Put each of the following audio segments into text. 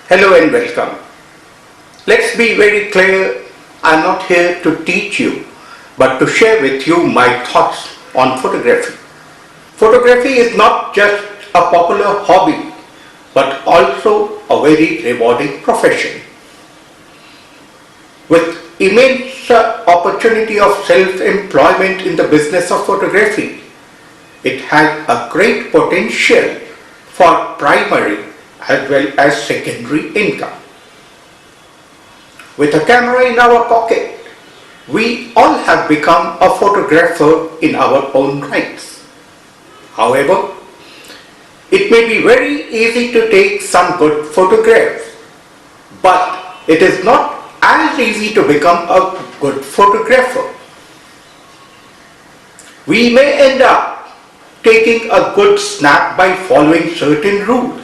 Hello and welcome. Let's be very clear, I'm not here to teach you, but to share with you my thoughts on photography. Photography is not just a popular hobby, but also a very rewarding profession. With immense opportunity of self-employment in the business of photography, it has a great potential for primary as well as secondary income. With a camera in our pocket, we all have become a photographer in our own rights. However, it may be very easy to take some good photographs, but it is not as easy to become a good photographer. We may end up taking a good snap by following certain rules,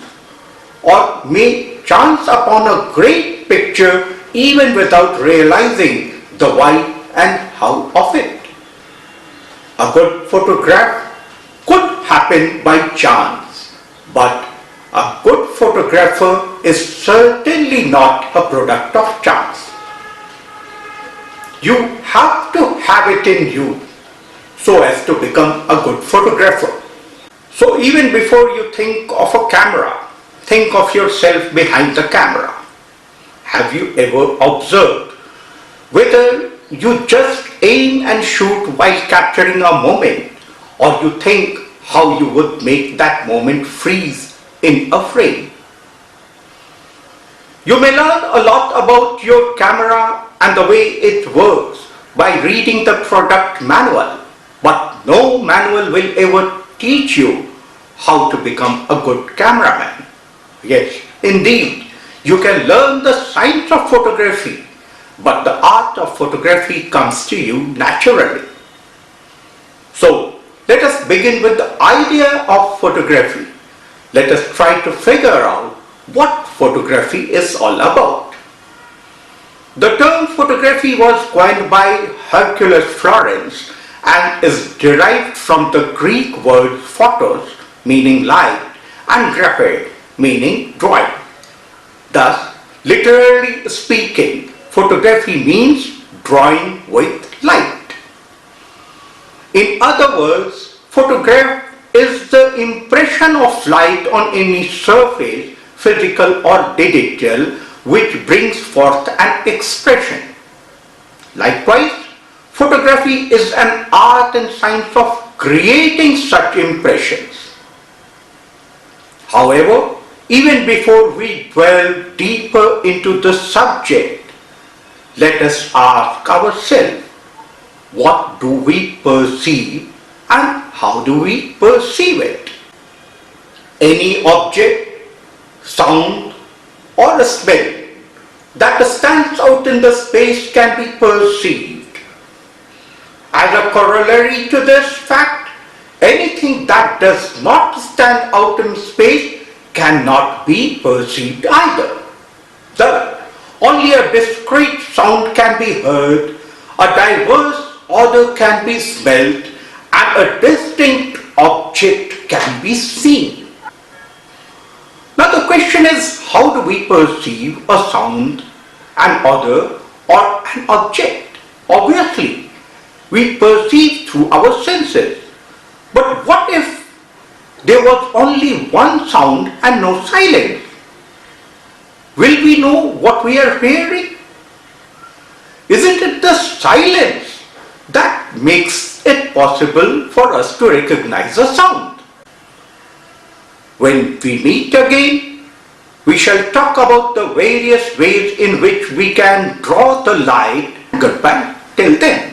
or may chance upon a great picture even without realizing the why and how of it. A good photograph could happen by chance, but a good photographer is certainly not a product of chance. You have to have it in you so as to become a good photographer. So even before you think of a camera, think of yourself behind the camera. Have you ever observed whether you just aim and shoot while capturing a moment, or you think how you would make that moment freeze in a frame? You may learn a lot about your camera and the way it works by reading the product manual, but no manual will ever teach you how to become a good cameraman. Yes, indeed, you can learn the science of photography, but the art of photography comes to you naturally. So, let us begin with the idea of photography. Let us try to figure out what photography is all about. The term photography was coined by Hercules Florence and is derived from the Greek word photos, meaning light, and graphe, meaning drawing. Thus, literally speaking, photography means drawing with light. In other words, photograph is the impression of light on any surface, physical or digital, which brings forth an expression. Likewise, photography is an art and science of creating such impressions. However, even before we dwell deeper into the subject, let us ask ourselves, what do we perceive and how do we perceive it? Any object, sound, or a smell that stands out in the space can be perceived. As a corollary to this fact, anything that does not stand out in space cannot be perceived either. Thus, only a discrete sound can be heard, a diverse odor can be smelled, and a distinct object can be seen. Now the question is, how do we perceive a sound, an odor, or an object? Obviously, we perceive through our senses. But what if there was only one sound and no silence? Will we know what we are hearing? Isn't it the silence that makes it possible for us to recognize a sound? When we meet again, we shall talk about the various ways in which we can draw the light. Goodbye till then.